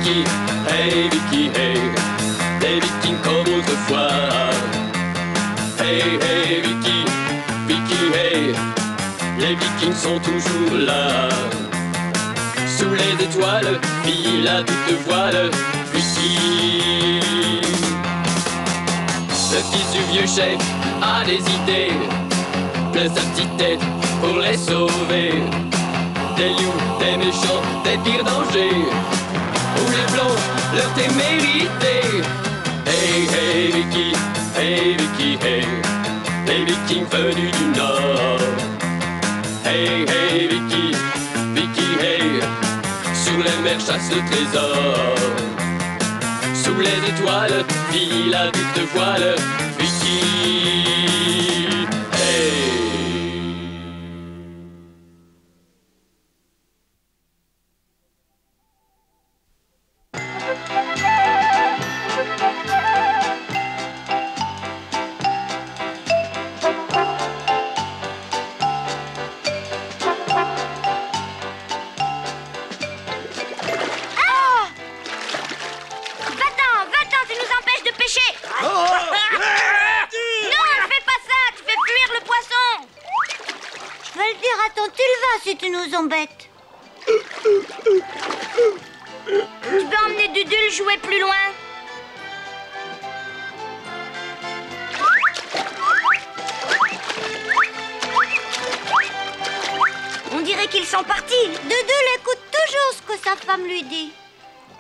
Vicky, hey Vicky, hey, les Vikings comme autrefois. Hey, hey Vicky, Vicky, hey, les Vikings sont toujours là. Sous les étoiles, file à toute voile, Vicky. Le fils du vieux chef a des idées, plein sa petite tête pour les sauver. Des loups, des méchants, des pires dangers, où les blancs leur témérité. Hey, hey Vicky, hey Vicky, hey, les Vikings venus du Nord. Hey, hey Vicky, Vicky, hey, sur les mers chasse le trésor. Sous les étoiles, file à toute voile, Vicky, hey. Si tu nous embêtes. Tu peux emmener Dudule jouer plus loin. On dirait qu'ils sont partis. Dudule écoute toujours ce que sa femme lui dit.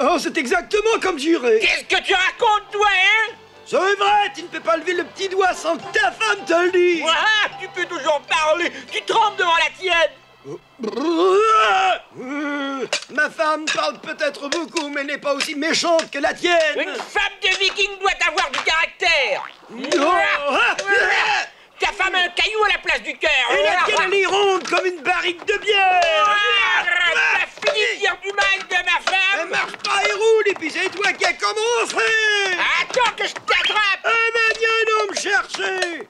Oh, c'est exactement comme juré. Qu'est-ce que tu racontes, toi, hein? C'est vrai, tu ne peux pas lever le petit doigt sans que ta femme te le dise. Ah, tu peux toujours parler. Tu trembles devant la tienne. Ma femme parle peut-être beaucoup, mais n'est pas aussi méchante que la tienne. Une femme de viking doit avoir du caractère. Ta femme a un caillou à la place du cœur. Et laquelle elle est ronde comme une barrique de bière. T'as fini de dire du mal de ma femme. Elle marche pas et roule, et puis c'est toi qui as commencé. Attends que je t'attrape. Eh ben viens donc me chercher.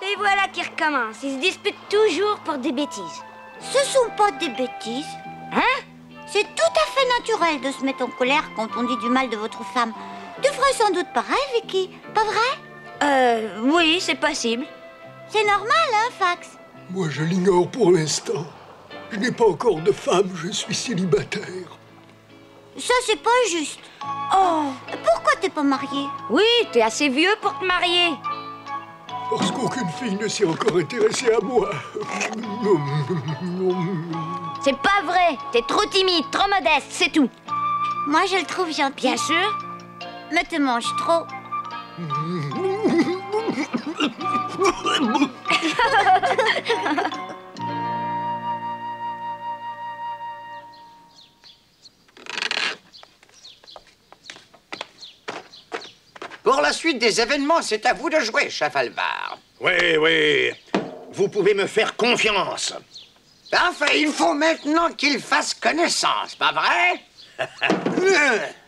Et voilà qu'ils recommencent. Ils se disputent toujours pour des bêtises. Ce sont pas des bêtises. Hein? C'est tout à fait naturel de se mettre en colère quand on dit du mal de votre femme. Tu ferais sans doute pareil, Vicky, pas vrai? Oui, c'est possible. C'est normal, hein, Fax? Moi, je l'ignore pour l'instant. Je n'ai pas encore de femme, je suis célibataire. Ça, c'est pas juste. Oh, pourquoi t'es pas marié? Oui, t'es assez vieux pour te marier. Parce qu'aucune fille ne s'est encore intéressée à moi. C'est pas vrai. T'es trop timide, trop modeste, c'est tout. Moi, je le trouve gentil. Bien sûr. Mais tu manges trop. Pour la suite des événements, c'est à vous de jouer, Chafalbar. Oui, oui. Vous pouvez me faire confiance. Parfait, il faut maintenant qu'il fasse connaissance, pas vrai?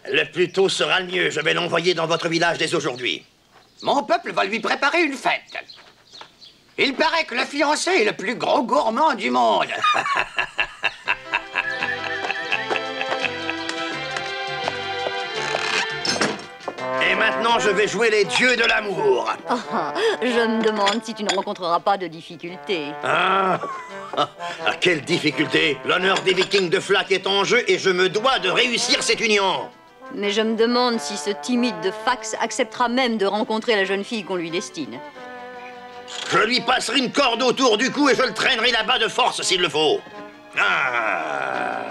Le plus tôt sera le mieux. Je vais l'envoyer dans votre village dès aujourd'hui. Mon peuple va lui préparer une fête. Il paraît que le fiancé est le plus gros gourmand du monde. Et maintenant, je vais jouer les dieux de l'amour. Je me demande si tu ne rencontreras pas de difficultés. Ah, quelle difficulté! L'honneur des Vikings de Flack est en jeu et je me dois de réussir cette union. Mais je me demande si ce timide de Fax acceptera même de rencontrer la jeune fille qu'on lui destine. Je lui passerai une corde autour du cou et je le traînerai là-bas de force s'il le faut. Ah.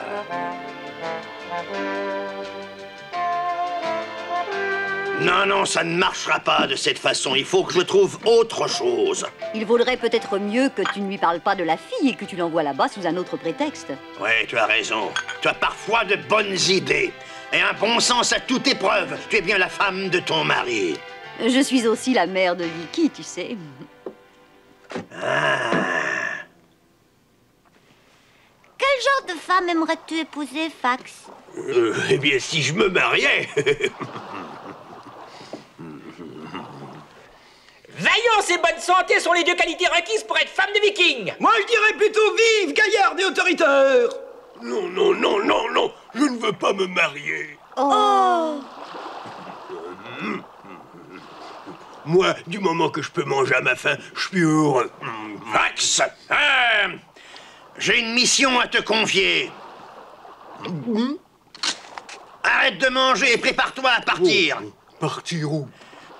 Non, non, ça ne marchera pas de cette façon. Il faut que je trouve autre chose. Il vaudrait peut-être mieux que tu ne lui parles pas de la fille et que tu l'envoies là-bas sous un autre prétexte. Oui, tu as raison. Tu as parfois de bonnes idées. Et un bon sens à toute épreuve. Tu es bien la femme de ton mari. Je suis aussi la mère de Vicky, tu sais. Ah. Quel genre de femme aimerais-tu épouser, Fax? Eh bien, si je me mariais... Vaillance et bonne santé sont les deux qualités requises pour être femme de viking. Moi, je dirais plutôt vive, gaillarde et autoritaire. Non, non, non, non, non. Je ne veux pas me marier. Oh. Moi, du moment que je peux manger à ma faim, je suis heureux. Fax, j'ai une mission à te confier. Arrête de manger et prépare-toi à partir. Partir où?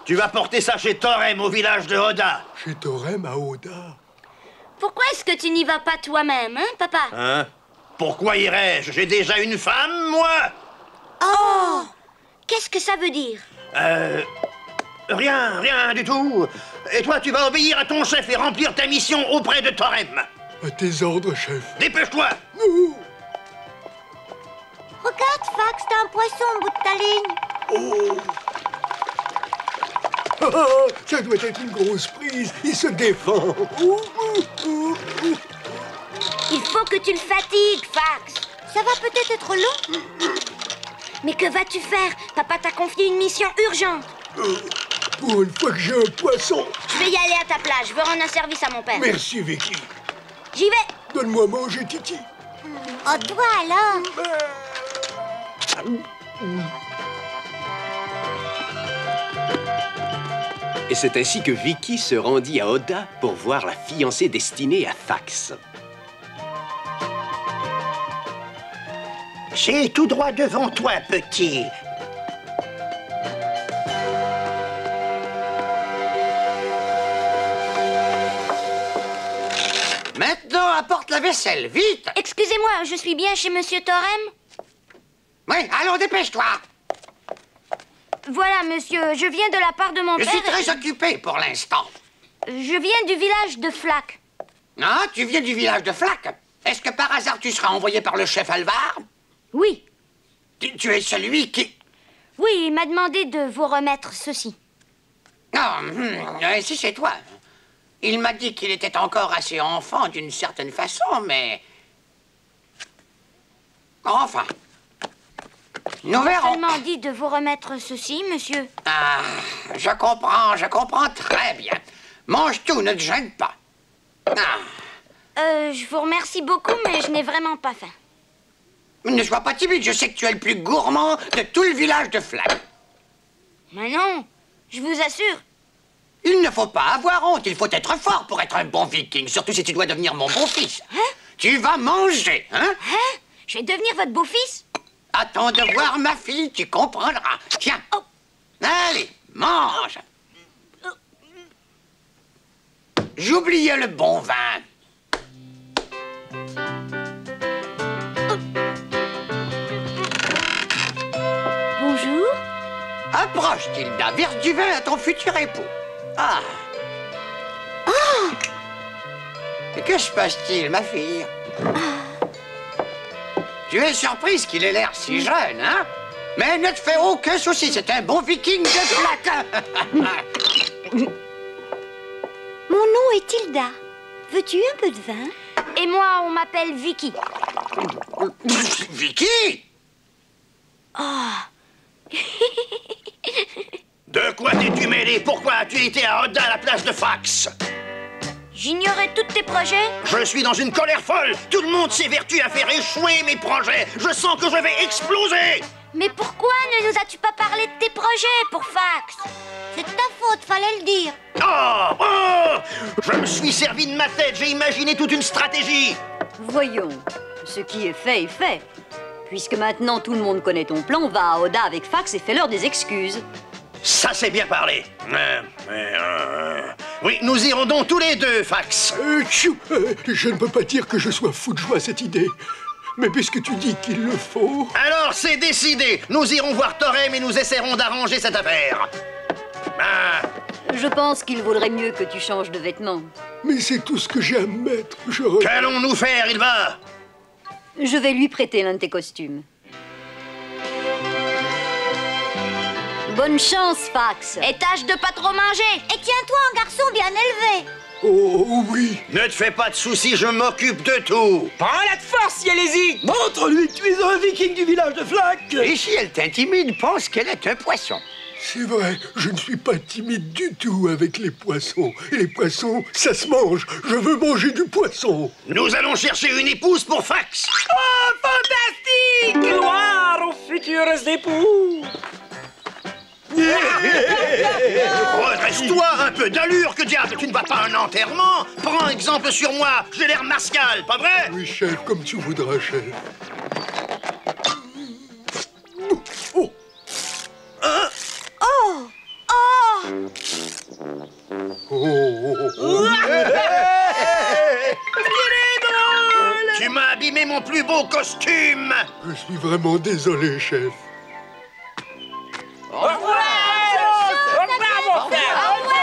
Tu vas porter ça chez Thorem, au village de Oda. Chez Thorem à Oda. Pourquoi est-ce que tu n'y vas pas toi-même, hein, papa? Hein? Pourquoi irais-je? J'ai déjà une femme, moi. Oh! Qu'est-ce que ça veut dire? Rien du tout. Et toi, tu vas obéir à ton chef et remplir ta mission auprès de Thorem. À tes ordres, chef. Dépêche-toi. Regarde, Fax, t'as un poisson au bout de ta ligne. Oh! Ah, ça doit être une grosse prise. Il se défend. Il faut que tu le fatigues, Fax. Ça va peut-être être long. Mais que vas-tu faire? Papa t'a confié une mission urgente. Pour une fois que j'ai un poisson. Je vais y aller à ta place. Je veux rendre un service à mon père. Merci, Vicky. J'y vais. Donne-moi à manger, Titi. Oh, toi alors? Et c'est ainsi que Vicky se rendit à Oda pour voir la fiancée destinée à Fax. C'est tout droit devant toi, petit. Maintenant, apporte la vaisselle, vite. Excusez-moi, je suis bien chez Monsieur Thorem? Oui, allons, dépêche-toi. Voilà, monsieur, je viens de la part de mon Je père. suis très occupé pour l'instant. Je viens du village de Flac. Ah, tu viens du village de Flac? Est-ce que par hasard tu seras envoyé par le chef Alvar? Oui. Tu es celui qui... Oui, il m'a demandé de vous remettre ceci. Si c'est toi. Il m'a dit qu'il était encore assez enfant d'une certaine façon, mais... Enfin... Nous verrons. Il m'a dit de vous remettre ceci, monsieur. Ah, je comprends très bien. Mange tout, ne te gêne pas. Je vous remercie beaucoup, mais je n'ai vraiment pas faim. Ne sois pas timide, je sais que tu es le plus gourmand de tout le village de Flac. Mais non, je vous assure. Il ne faut pas avoir honte, il faut être fort pour être un bon viking, surtout si tu dois devenir mon beau-fils. Hein? Tu vas manger, hein? Hein? Je vais devenir votre beau-fils? Attends de voir ma fille, tu comprendras. Tiens. Oh. Allez, mange. J'oubliais le bon vin. Bonjour. Approche, Tilda, verse du vin à ton futur époux. Ah. Oh. Et que se passe-t-il, ma fille? Tu es surprise qu'il ait l'air si jeune, hein? Mais ne te fais aucun souci, c'est un bon viking de Flac. Mon nom est Tilda. Veux-tu un peu de vin? Et moi, on m'appelle Vicky. Vicky? Oh. De quoi t'es-tu mêlé? Pourquoi as-tu été à Oda à la place de Fax? J'ignorais tous tes projets. Je suis dans une colère folle. Tout le monde s'évertue à faire échouer mes projets. Je sens que je vais exploser. Mais pourquoi ne nous as-tu pas parlé de tes projets pour Fax? C'est de ta faute, fallait le dire. Oh! Je me suis servi de ma tête. J'ai imaginé toute une stratégie. Voyons, ce qui est fait. Puisque maintenant tout le monde connaît ton plan, va à Oda avec Fax et fais-leur des excuses. Ça, c'est bien parlé. Oui, nous irons donc tous les deux, Fax. Je ne peux pas dire que je sois fou de joie à cette idée. Mais puisque tu dis qu'il le faut... Alors, c'est décidé. Nous irons voir Thorem et nous essaierons d'arranger cette affaire. Je pense qu'il vaudrait mieux que tu changes de vêtements. Mais c'est tout ce que j'ai à mettre. Qu'allons-nous faire, Ilva? Je vais lui prêter l'un de tes costumes. Bonne chance, Fax. Et tâche de pas trop manger. Et tiens-toi un garçon bien élevé. Oh oui. Ne te fais pas de soucis, je m'occupe de tout. Prends-la de force si elle hésite. Montre-lui que tu es un viking du village de Flac. Et si elle t'intimide, pense qu'elle est un poisson. C'est vrai, je ne suis pas timide du tout avec les poissons. Et les poissons, ça se mange. Je veux manger du poisson. Nous allons chercher une épouse pour Fax. Ah, Gloire aux futurs époux. Redresse-toi, un peu d'allure, que diable, tu ne vas pas à un enterrement? Prends exemple sur moi, j'ai l'air martial, pas vrai? Oui, chef, comme tu voudras, chef. Oh! Hein? Oh! Oh! Tu m'as abîmé mon plus beau costume! Je suis vraiment désolé, chef. Au revoir, mon frère. Au revoir!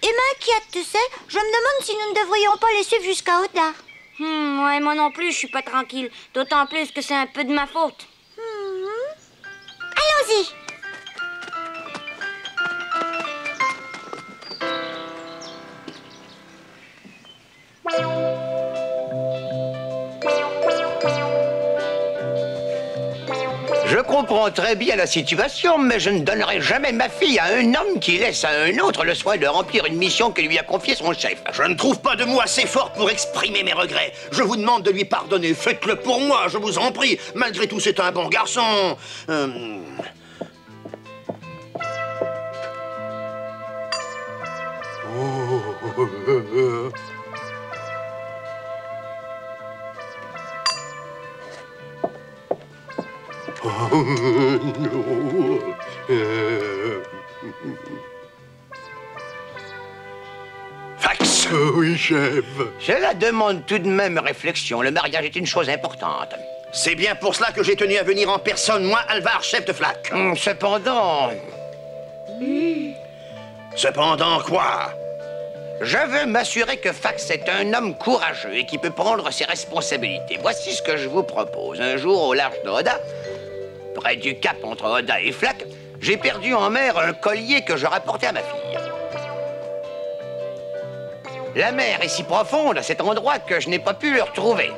Et m'inquiète, tu sais, je me demande si nous ne devrions pas les suivre jusqu'à Oda. Ouais, moi non plus, je suis pas tranquille. D'autant plus que c'est un peu de ma faute. Allons-y. Je comprends très bien la situation, mais je ne donnerai jamais ma fille à un homme qui laisse à un autre le soin de remplir une mission que lui a confiée son chef. Je ne trouve pas de mots assez forts pour exprimer mes regrets. Je vous demande de lui pardonner. Faites-le pour moi, je vous en prie. Malgré tout, c'est un bon garçon. Fax! Oui, chef. Cela demande tout de même réflexion. Le mariage est une chose importante. C'est bien pour cela que j'ai tenu à venir en personne, moi, Alvar, chef de Flac. Cependant... Cependant quoi? Je veux m'assurer que Fax est un homme courageux et qui peut prendre ses responsabilités. Voici ce que je vous propose. Un jour, au large d'Oda, près du cap entre Oda et Flac, j'ai perdu en mer un collier que je rapportais à ma fille. La mer est si profonde à cet endroit que je n'ai pas pu le retrouver.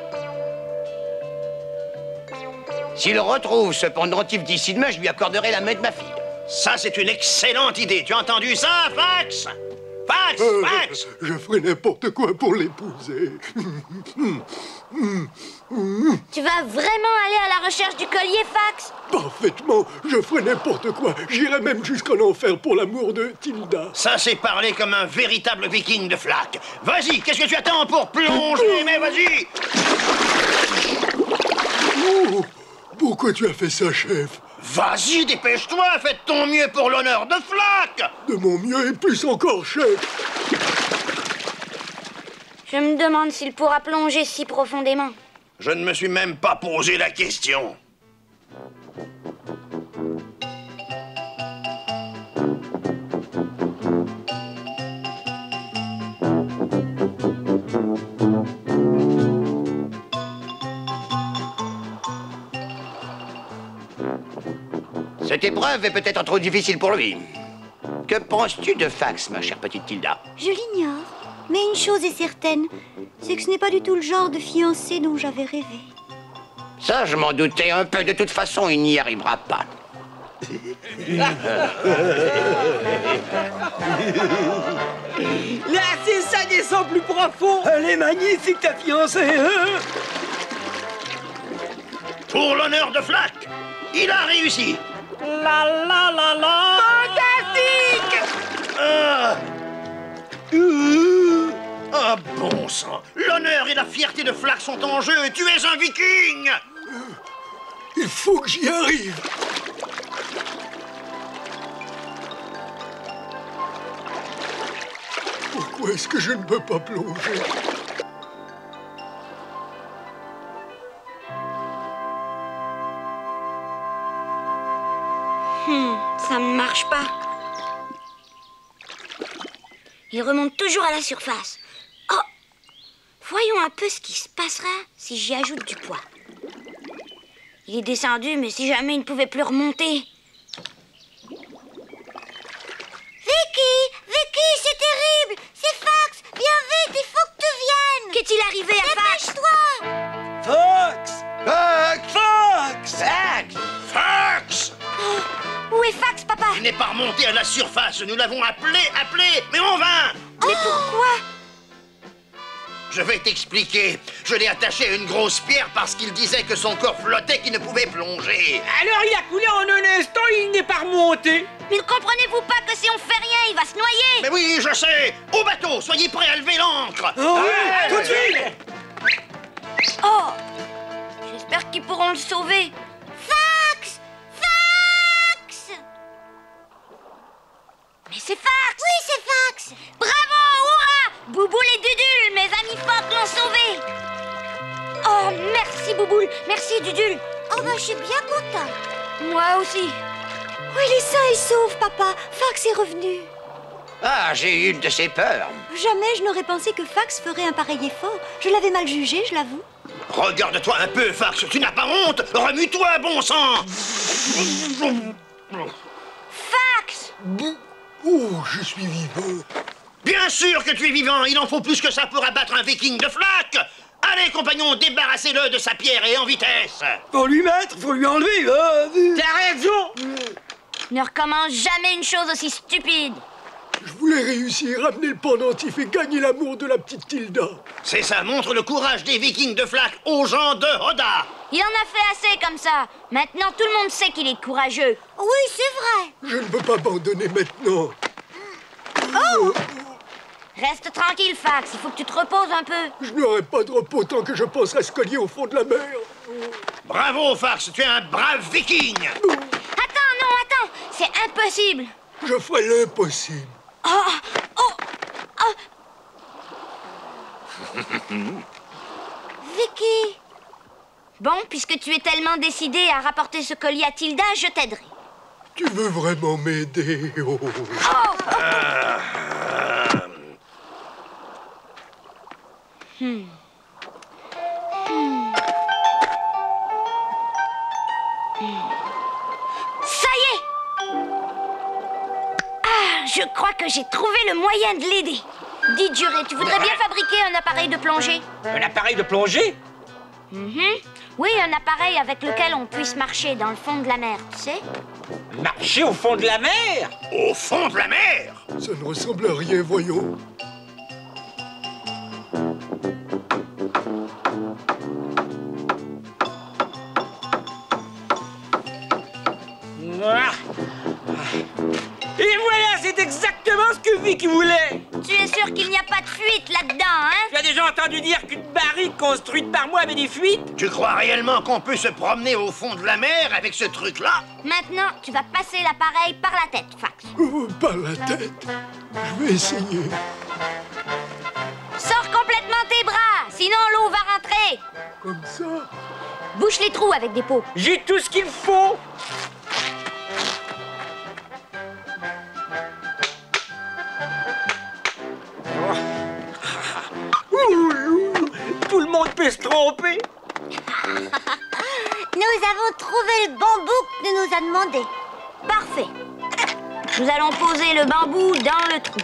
S'il retrouve ce pendentif d'ici demain, je lui accorderai la main de ma fille. Ça, c'est une excellente idée. Tu as entendu ça, Fax? Fax! Fax! Je ferai n'importe quoi pour l'épouser. Tu vas vraiment aller à la recherche du collier, Fax? Parfaitement. Je ferai n'importe quoi. J'irai même jusqu'en enfer pour l'amour de Tilda. Ça, c'est parler comme un véritable viking de Flac. Vas-y, qu'est-ce que tu attends pour plonger? Mais vas-y! Oh, pourquoi tu as fait ça, chef? Vas-y, dépêche-toi, fais de ton mieux pour l'honneur de Flac! De mon mieux et plus encore, chef. Je me demande s'il pourra plonger si profondément. Je ne me suis même pas posé la question. Cette épreuve est peut-être trop difficile pour lui. Que penses-tu de Fax, ma chère petite Tilda? Je l'ignore. Mais une chose est certaine, c'est que ce n'est pas du tout le genre de fiancé dont j'avais rêvé. Ça, je m'en doutais un peu. De toute façon, il n'y arrivera pas. Là, c'est ça descend plus profond. Elle est magnifique, ta fiancée, hein? Pour l'honneur de Flac, il a réussi. La la la la. Fantastique! Ah, bon sang. L'honneur et la fierté de Flac sont en jeu et tu es un viking. Il faut que j'y arrive. Pourquoi est-ce que je ne peux pas plonger? Ça ne marche pas. Il remonte toujours à la surface. Oh! Voyons un peu ce qui se passera si j'y ajoute du poids. Il est descendu, mais si jamais il ne pouvait plus remonter. Vicky! Vicky, c'est terrible! C'est Fax! Viens vite, il faut que tu viennes! Qu'est-il arrivé à Fax? Dépêche-toi! Fox! Fax! Fox! Fax! Fax! Où est Fax, papa? Il n'est pas remonté à la surface. Nous l'avons appelé, mais en vain. Mais pourquoi? Je vais t'expliquer. Je l'ai attaché à une grosse pierre parce qu'il disait que son corps flottait, qu'il ne pouvait plonger. Alors il a coulé en un instant et il n'est pas remonté. Mais ne comprenez-vous pas que si on fait rien, il va se noyer? Mais oui, je sais. Au bateau, soyez prêts à lever l'ancre. Tout de suite. Oh! J'espère qu'ils pourront le sauver. Fax! Fax! Mais c'est Fax! Oui, c'est Fax. Bravo! Hurrah! Bouboule et Dudule, mes amis phoques l'ont sauvé! Oh, merci Bouboule! Merci Dudule! Oh, ben, je suis bien content. Moi aussi! Oui, il est sain et sauf, papa. Fax est revenu. Ah, j'ai eu une de ces peurs. Jamais je n'aurais pensé que Fax ferait un pareil effort. Je l'avais mal jugé, je l'avoue. Regarde-toi un peu, Fax. Tu n'as pas honte? Remue-toi, bon sang. Fax! Oh, je suis vivant. Bien sûr que tu es vivant. Il en faut plus que ça pour abattre un viking de flaque. Allez, compagnon, débarrassez-le de sa pierre et en vitesse. Faut lui mettre, faut lui enlever. T'as raison. Ne recommence jamais une chose aussi stupide! Je voulais réussir, amener le pendentif et gagner l'amour de la petite Tilda. C'est ça, montre le courage des vikings de flaque aux gens de Oda. Il en a fait assez comme ça. Maintenant, tout le monde sait qu'il est courageux. Oui, c'est vrai. Je ne veux pas abandonner maintenant. Reste tranquille, Fax. Il faut que tu te reposes un peu. Je n'aurai pas de repos tant que je penserai se cogner au fond de la mer. Bravo, Fax, tu es un brave viking. Attends, non, attends. C'est impossible. Je ferai l'impossible. Vicky. Bon, puisque tu es tellement décidé à rapporter ce collier à Tilda, je t'aiderai. Tu veux vraiment m'aider? Oh. Ça y est! Ah, je crois que j'ai trouvé le moyen de l'aider. Dis, Duré, tu voudrais bien fabriquer un appareil de plongée? Un appareil de plongée? Oui, un appareil avec lequel on puisse marcher dans le fond de la mer, tu sais? Marcher au fond de la mer? Au fond de la mer? Ça ne ressemble à rien, voyons. Ah. Et voilà, c'est exactement ce que Vicky voulait. Tu es sûr qu'il n'y a pas de fuite là-dedans, hein? Tu as déjà entendu dire qu'une barrique construite par moi avait des fuites? Tu crois réellement qu'on peut se promener au fond de la mer avec ce truc-là? Maintenant, tu vas passer l'appareil par la tête, Fax. Par la tête. Je vais essayer. Sors complètement tes bras, sinon l'eau va rentrer. Comme ça. Bouche les trous avec des pots. J'ai tout ce qu'il faut. Tout le monde peut se tromper. Nous avons trouvé le bambou que tu nous as demandé. Parfait. Nous allons poser le bambou dans le trou.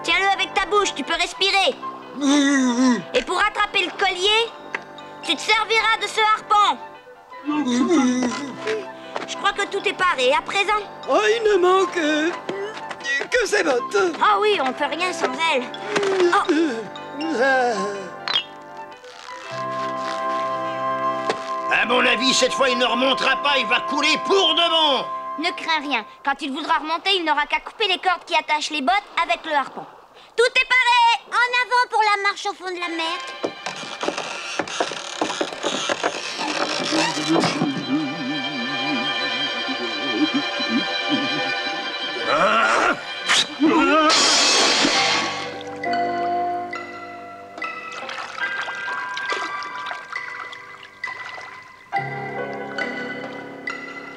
Tiens-le avec ta bouche, tu peux respirer. Et pour attraper le collier, tu te serviras de ce harpon. Je crois que tout est paré à présent. Oh, il ne manque que ses bottes. Ah oui, on peut rien sans elle. Oh. À mon avis, cette fois, il ne remontera pas, il va couler pour de bon. Ne crains rien. Quand il voudra remonter, il n'aura qu'à couper les cordes qui attachent les bottes avec le harpon. Tout est paré! En avant pour la marche au fond de la mer.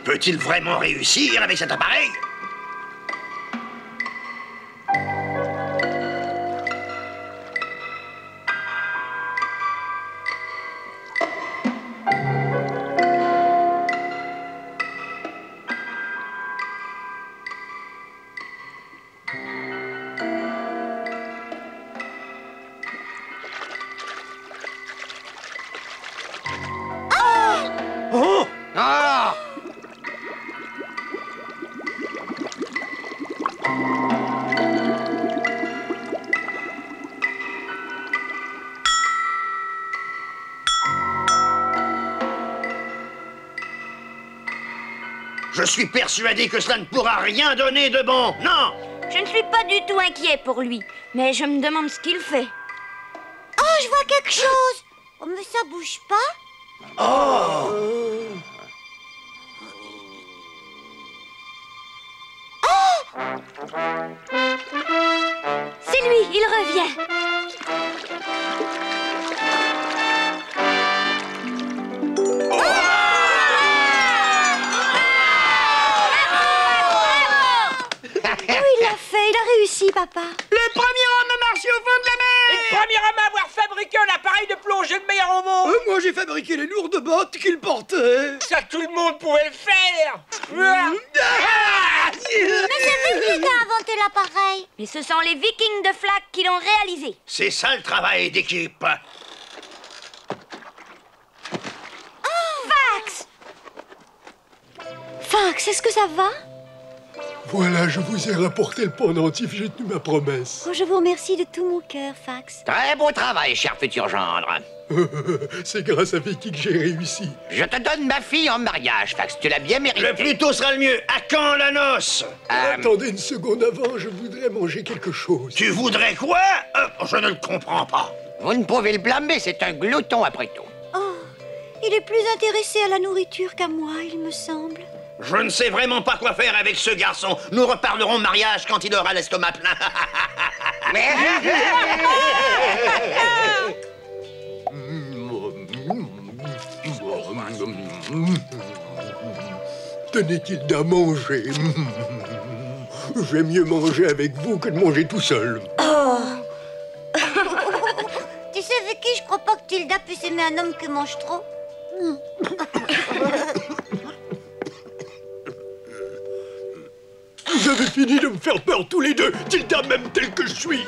Peut-il vraiment réussir avec cet appareil? Je suis persuadé que cela ne pourra rien donner de bon. Non! Je ne suis pas du tout inquiet pour lui, mais je me demande ce qu'il fait. Oh, je vois quelque chose. Oh, mais ça bouge pas. Oh! C'est lui, il revient. Il l'a fait, il a réussi, papa. Le premier homme à marcher au fond de la mer. Et le premier homme à avoir fabriqué un appareil de plongée le meilleur au monde. Moi, j'ai fabriqué les lourdes bottes qu'il portait. Ça, tout le monde pouvait le faire. Mais c'est Vicky qui a inventé l'appareil. Mais ce sont les Vikings de Flack qui l'ont réalisé. C'est ça le travail d'équipe. Fax! Fax, est-ce que ça va? Voilà, je vous ai rapporté le pendentif, j'ai tenu ma promesse. Oh, je vous remercie de tout mon cœur, Fax. Très beau travail, cher futur gendre. C'est grâce à Vicky que j'ai réussi. Je te donne ma fille en mariage, Fax. Tu l'as bien mérité. Le plus tôt sera le mieux. À quand la noce? Attendez une seconde avant, je voudrais manger quelque chose. Tu voudrais quoi? Je ne le comprends pas. Vous ne pouvez le blâmer, c'est un glouton après tout. Oh, il est plus intéressé à la nourriture qu'à moi, il me semble. Je ne sais vraiment pas quoi faire avec ce garçon. Nous reparlerons mariage quand il aura l'estomac plein. Tenez Tilda, manger. J'aime mieux manger avec vous que de manger tout seul. Tu sais, Vicky, je crois pas que Tilda puisse aimer un homme qui mange trop. Vous avez fini de me faire peur tous les deux, Tilda même tel que je suis.